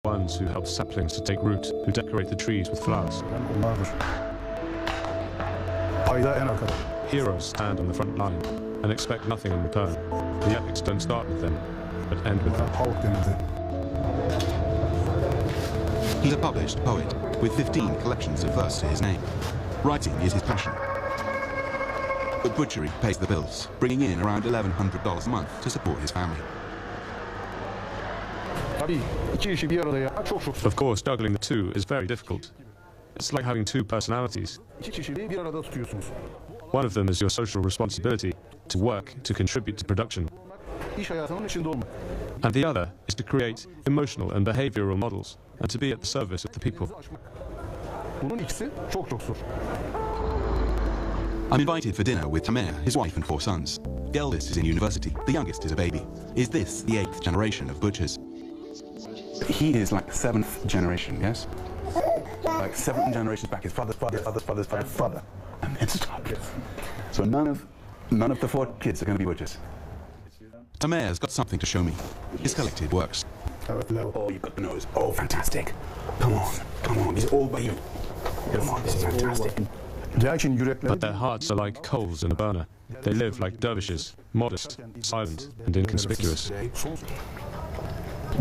ones who help saplings to take root, who decorate the trees with flowers. Heroes stand on the front line and expect nothing in return. The epics don't start with them, but end with them. He's a published poet with 15 collections of verse to his name. Writing is his passion. But butchery pays the bills, bringing in around $1,100 a month to support his family. Of course, juggling the two is very difficult. It's like having two personalities. One of them is your social responsibility, to work, to contribute to production. And the other is to create emotional and behavioral models, and to be at the service of the people. I'm invited for dinner with Tamer, his wife and 4 sons. The eldest is in university, the youngest is a baby. Is this the 8th generation of butchers? He is like 7th generation, yes? Like 7 generations back, his father's father. And then stop. So none of the 4 kids are going to be butchers. Tamer's got something to show me. His collected works. Oh, you've got the nose. Oh, fantastic. Come on, he's all by you. Come on, this is fantastic. But their hearts are like coals in a burner. They live like dervishes, modest, silent, and inconspicuous.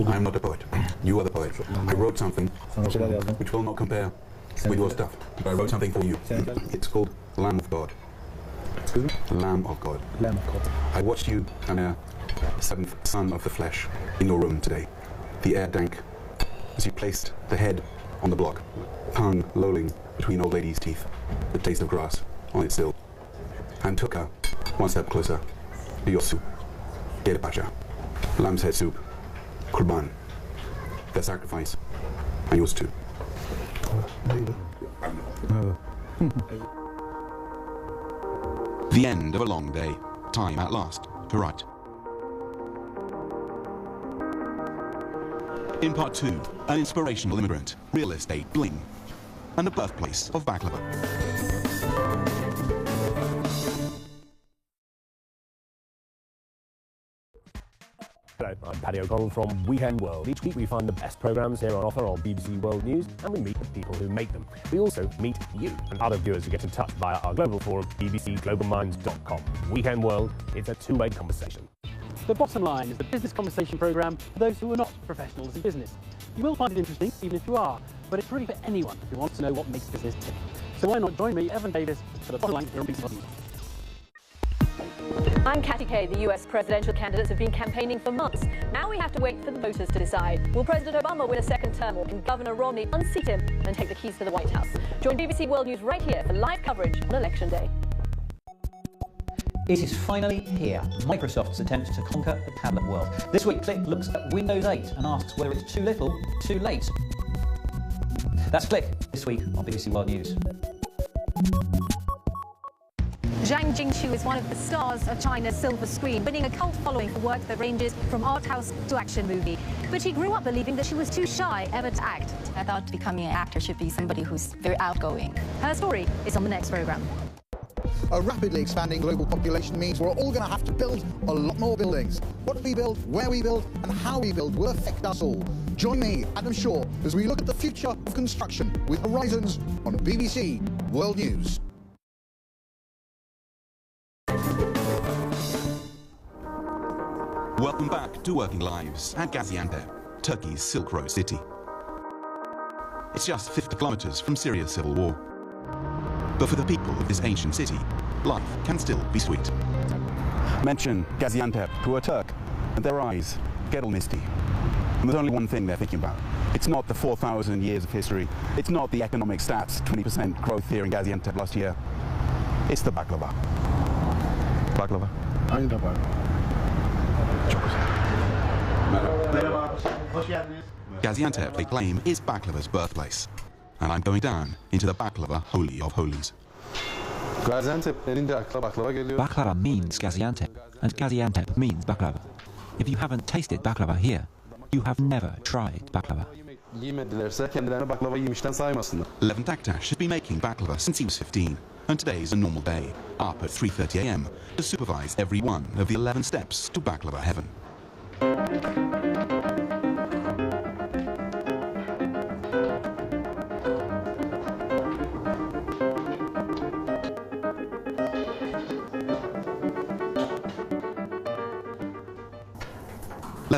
I'm not a poet. You are the poet. I wrote something which will not compare with your stuff. But I wrote something for you. It's called Lamb of God. Excuse me? Lamb of God. Lamb of God. I watched you, Tamer, 7th son of the flesh, in your room today. The air dank as you placed the head on the block, tongue lolling between old lady's teeth, the taste of grass on its sill, and took her one step closer to your soup. Gere Pacha, lamb's head soup, Kurban, their sacrifice, and yours too. The end of a long day. Time at last to write. In part 2, an inspirational immigrant, real estate bling, and the birthplace of baklava. Hello, I'm Paddy O'Connell from Weekend World. Each week we find the best programmes here on offer on BBC World News, and we meet the people who make them. We also meet you and other viewers who get in touch via our global forum, bbcglobalminds.com. Weekend World, it's a two-way conversation. The Bottom Line is the business conversation programme for those who are not professionals in business. You will find it interesting, even if you are, but it's really for anyone who wants to know what makes business tick. So why not join me, Evan Davis, for the Bottom Line here on BBC World News. I'm Katty Kay. The US presidential candidates have been campaigning for months. Now we have to wait for the voters to decide. Will President Obama win a second term, or can Governor Romney unseat him and take the keys to the White House? Join BBC World News right here for live coverage on Election Day. It is finally here, Microsoft's attempt to conquer the tablet world. This week, Click looks at Windows 8 and asks whether it's too little, too late. That's Click, this week on BBC World News. Zhang Jingqiu is one of the stars of China's silver screen, winning a cult following for work that ranges from art house to action movie. But she grew up believing that she was too shy ever to act. I thought becoming an actor should be somebody who's very outgoing. Her story is on the next programme. A rapidly expanding global population means we're all going to have to build a lot more buildings. What we build, where we build, and how we build will affect us all. Join me, Adam Shaw, as we look at the future of construction with Horizons on BBC World News. Welcome back to Working Lives at Gaziantep, Turkey's Silk Road city. It's just 50 kilometers from Syria's civil war. But for the people of this ancient city, life can still be sweet. Mention Gaziantep to a Turk, and their eyes get all misty. And there's only one thing they're thinking about. It's not the 4,000 years of history. It's not the economic stats, 20% growth here in Gaziantep last year. It's the baklava. Baklava. Gaziantep, they claim, is baklava's birthplace. And I'm going down into the baklava holy of holies. Baklava means Gaziantep, and Gaziantep means baklava. If you haven't tasted baklava here, you have never tried baklava. Levent Aktaş has been making baklava since he was 15, and today's a normal day, up at 3:30 a.m. to supervise every one of the 11 steps to baklava heaven.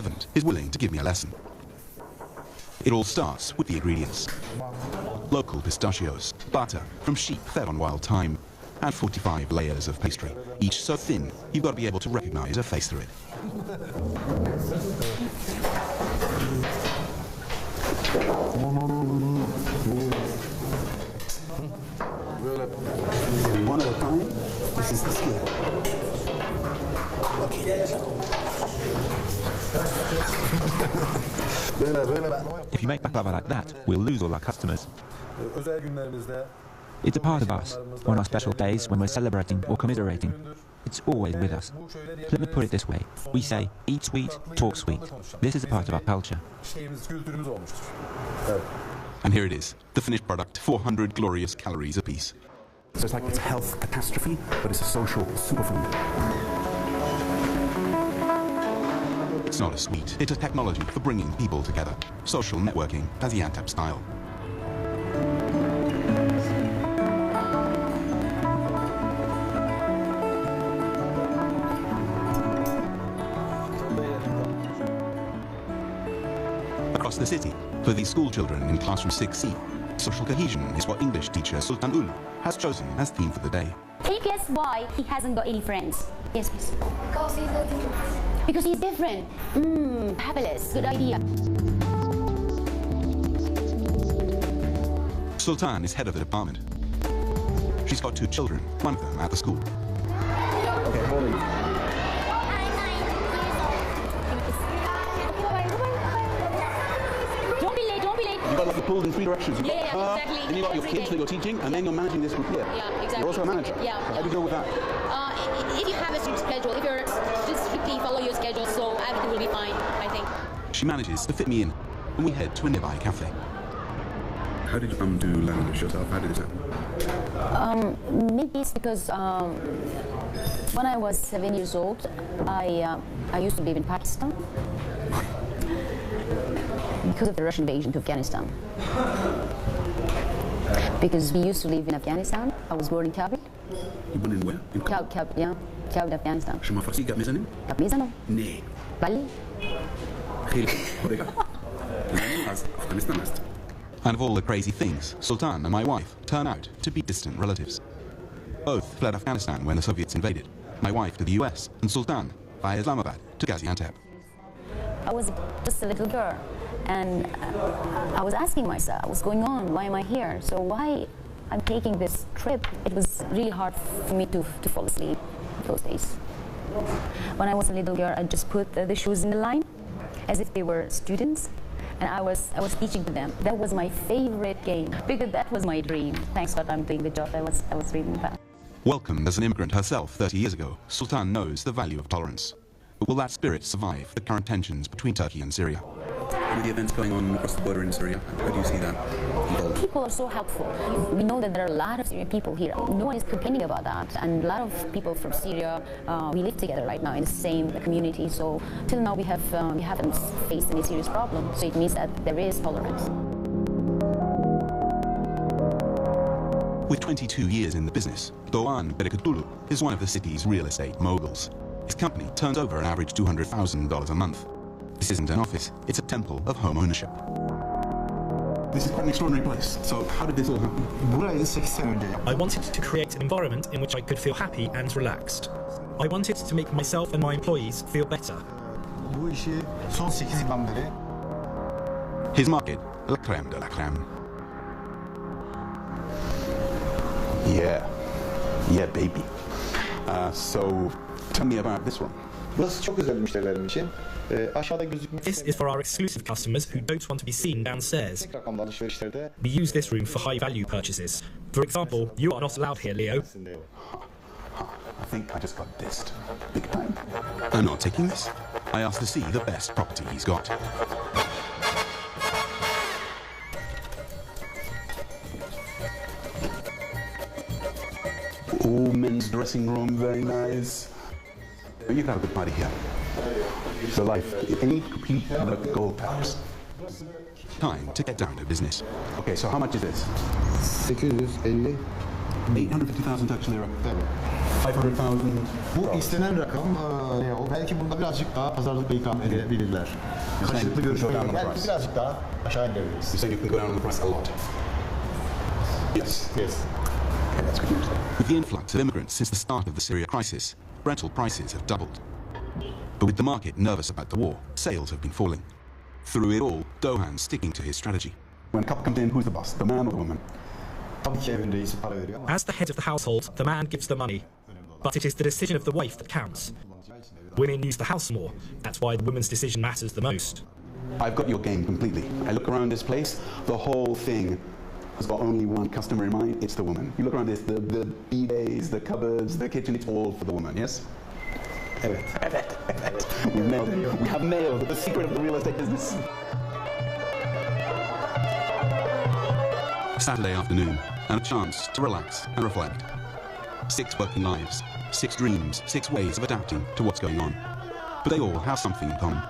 Levent is willing to give me a lesson. It all starts with the ingredients. Local pistachios, butter from sheep fed on wild thyme, and 45 layers of pastry, each so thin you've got to be able to recognize a face through it. One at a time, this is the skill. If you make baklava like that, we'll lose all our customers. It's a part of us. On our special days, when we're celebrating or commiserating, it's always with us. Let me put it this way. We say, eat sweet, talk sweet. This is a part of our culture. And here it is, the finished product, 400 glorious calories apiece. So it's like it's a health catastrophe, but it's a social superfood. It's not a sweet, it's a technology for bringing people together. Social networking, Gaziantep style. Across the city, for these school children in classroom 6C, social cohesion is what English teacher Sultan Ulu has chosen as theme for the day. Can you guess why he hasn't got any friends? Yes, please. Because he's different. Fabulous. Good idea. Sultan is head of the department. She's got 2 children, one of them at the school. Okay, hold on. You've got like the pulled in 3 directions. You've got her, exactly. then you've got your kids that you're teaching, and then you're managing this group here. Yeah, exactly. You're also a manager. Yeah. How do you deal with that? If you have a strict schedule, if you're just strictly follow your schedule, so everything will be fine, I think. She manages to fit me in, and we head to a nearby cafe. How did you come to language yourself? How did this happen? Maybe it's because when I was 7 years old, I used to live in Pakistan because of the Russian invasion to Afghanistan. Because we used to live in Afghanistan. I was born in Kabul. You born in where? In Kabul, yeah. Kabul, Afghanistan. شما فارسی گپ میزنیم؟ گپ میزنم. نه. بله. خیلی خوب. از افغانستان است. And of all the crazy things, Sultan and my wife turn out to be distant relatives. Both fled Afghanistan when the Soviets invaded. My wife to the US, and Sultan via Islamabad to Gaziantep. I was just a little girl, and I was asking myself, what's going on? Why am I here? So why I'm taking this trip? It was really hard for me to fall asleep those days. When I was a little girl, I just put the shoes in the line as if they were students. And I was teaching to them. That was my favorite game because that was my dream. Thanks God I'm doing the job I was dreaming about. Welcomed as an immigrant herself 30 years ago, Sultan knows the value of tolerance. But will that spirit survive the current tensions between Turkey and Syria? With the events going on across the border in Syria, how do you see that evolve? People are so helpful. We know that there are a lot of Syrian people here. No one is complaining about that. And a lot of people from Syria, we live together right now in the same community. So till now we haven't faced any serious problems. So it means that there is tolerance. With 22 years in the business, Doğan Berikatulu is one of the city's real estate moguls. His company turns over an average $200,000 a month. This isn't an office, it's a temple of home ownership. This is quite an extraordinary place. So how did this all happen? I wanted to create an environment in which I could feel happy and relaxed. I wanted to make myself and my employees feel better. His market, la crème de la crème. Yeah, baby. So tell me about this one. This is for our exclusive customers who don't want to be seen downstairs. We use this room for high-value purchases. For example, you are not allowed here, Leo. I think I just got dissed. Big time. I'm not taking this. I asked to see the best property he's got. Oh, men's dressing room, very nice. You can have a good party here. So life, any complete gold palace. Time to get down to business. Okay, so how much is this? 850. 850,000 Turkish lira. 500,000. Bu istenen rakam ne o? Belki bunda birazcık daha pazarlıkla ikame edebilirler. Karşılıklı görüşmeyle belki birazcık daha aşağı indirebiliriz. You say you can go down on the price a lot. Yes. Yes. Okay, that's good news. With the influx of immigrants since the start of the Syria crisis, rental prices have doubled. But with the market nervous about the war, sales have been falling. Through it all, Doğan's sticking to his strategy. When a couple comes in, who's the boss? The man or the woman? As the head of the household, the man gives the money. But it is the decision of the wife that counts. Women use the house more. That's why the woman's decision matters the most. I've got your game completely. I look around this place, the whole thing has got only one customer in mind, it's the woman. You look around this, the bidets, the cupboards, the kitchen, it's all for the woman, yes? Evet. We've nailed it. We have nailed the secret of the real estate business. Saturday afternoon, and a chance to relax and reflect. 6 working lives, 6 dreams, 6 ways of adapting to what's going on. But they all have something in common.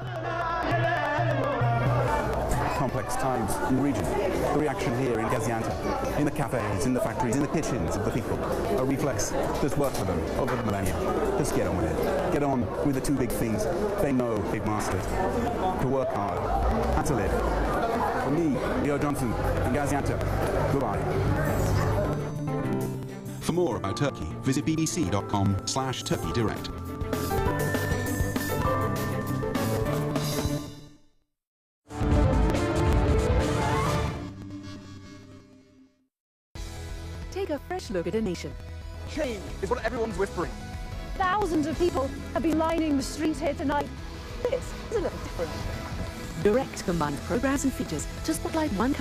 Complex times in the region. The reaction here in Gaziantep, in the cafes, in the factories, in the kitchens of the people. A reflex that's worked for them over the millennia. Just get on with it. Get on with the 2 big things they know they've mastered. To work hard and to live. For me, Leo Johnson, in Gaziantep, goodbye. For more about Turkey, visit bbc.com/TurkeyDirect. Take a fresh look at a nation. Change is what everyone's whispering. Thousands of people have been lining the streets here tonight. This is a little different. Direct combines programs and features to spotlight one country.